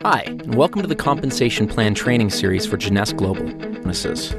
Hi, and welcome to the Compensation Plan Training Series for Jeunesse Global Bonuses.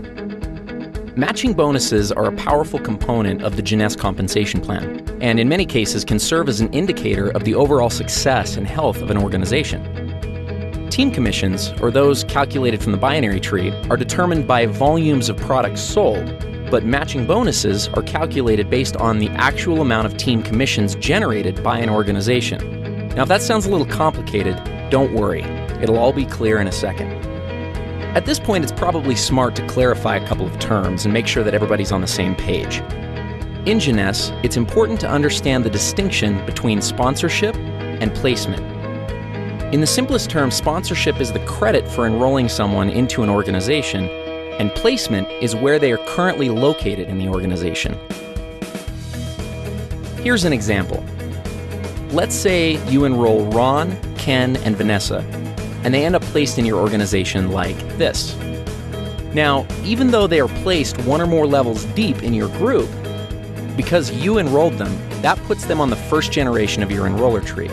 Matching bonuses are a powerful component of the Jeunesse compensation plan, and in many cases can serve as an indicator of the overall success and health of an organization. Team commissions, or those calculated from the binary tree, are determined by volumes of products sold, but matching bonuses are calculated based on the actual amount of team commissions generated by an organization. Now, if that sounds a little complicated, don't worry, it'll all be clear in a second. At this point, it's probably smart to clarify a couple of terms and make sure that everybody's on the same page. In Jeunesse, it's important to understand the distinction between sponsorship and placement. In the simplest terms, sponsorship is the credit for enrolling someone into an organization, and placement is where they are currently located in the organization. Here's an example. Let's say you enroll Ron, Ken, and Vanessa, and they end up placed in your organization like this. Now, even though they are placed one or more levels deep in your group, because you enrolled them, that puts them on the first generation of your enroller tree.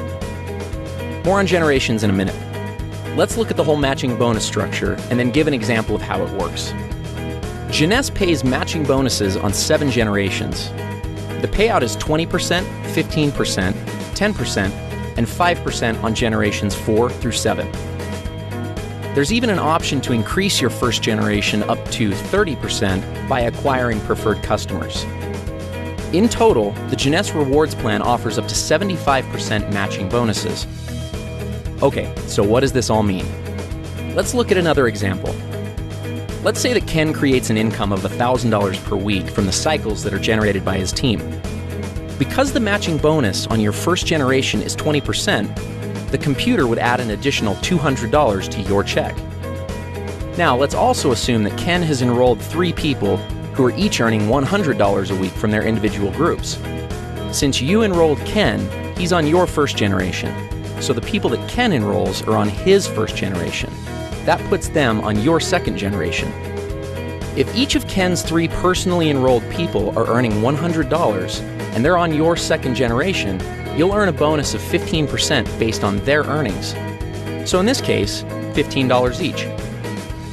More on generations in a minute. Let's look at the whole matching bonus structure and then give an example of how it works. Jeunesse pays matching bonuses on 7 generations. The payout is 20%, 15%, 10%, and 5% on generations 4 through 7. There's even an option to increase your first generation up to 30% by acquiring preferred customers. In total, the Jeunesse Rewards Plan offers up to 75% matching bonuses. Okay, so what does this all mean? Let's look at another example. Let's say that Ken creates an income of $1,000 per week from the cycles that are generated by his team. Because the matching bonus on your first generation is 20%, the computer would add an additional $200 to your check. Now, let's also assume that Ken has enrolled 3 people who are each earning $100 a week from their individual groups. Since you enrolled Ken, he's on your first generation, so the people that Ken enrolls are on his first generation. That puts them on your second generation. If each of Ken's 3 personally enrolled people are earning $100 and they're on your second generation, you'll earn a bonus of 15% based on their earnings. So in this case, $15 each.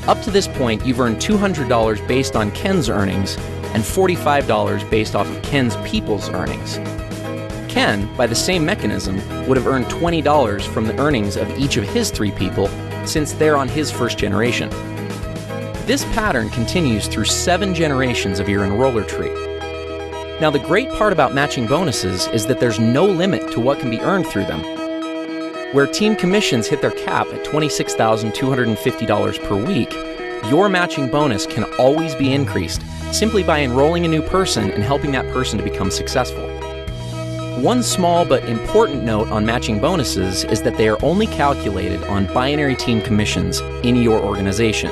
Up to this point, you've earned $200 based on Ken's earnings and $45 based off of Ken's people's earnings. Ken, by the same mechanism, would have earned $20 from the earnings of each of his 3 people since they're on his first generation. This pattern continues through 7 generations of your enroller tree. Now, the great part about matching bonuses is that there's no limit to what can be earned through them. Where team commissions hit their cap at $26,250 per week, your matching bonus can always be increased simply by enrolling a new person and helping that person to become successful. One small but important note on matching bonuses is that they are only calculated on binary team commissions in your organization.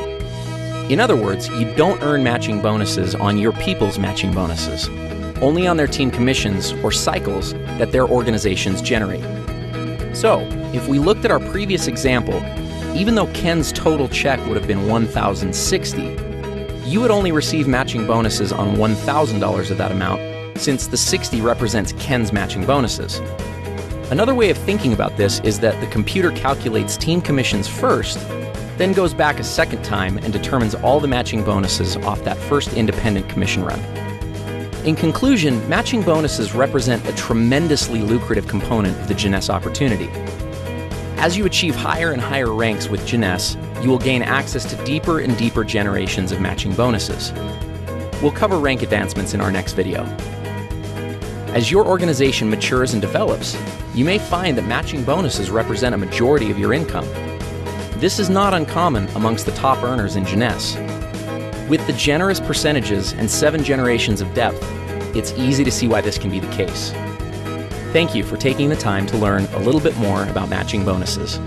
In other words, you don't earn matching bonuses on your people's matching bonuses, only on their team commissions or cycles that their organizations generate. So, if we looked at our previous example, even though Ken's total check would have been $1,060, you would only receive matching bonuses on $1,000 of that amount, since the 60 represents Ken's matching bonuses. Another way of thinking about this is that the computer calculates team commissions first, then goes back a second time and determines all the matching bonuses off that first independent commission run. In conclusion, matching bonuses represent a tremendously lucrative component of the Jeunesse opportunity. As you achieve higher and higher ranks with Jeunesse, you will gain access to deeper and deeper generations of matching bonuses. We'll cover rank advancements in our next video. As your organization matures and develops, you may find that matching bonuses represent a majority of your income. This is not uncommon amongst the top earners in Jeunesse. With the generous percentages and 7 generations of depth, it's easy to see why this can be the case. Thank you for taking the time to learn a little bit more about matching bonuses.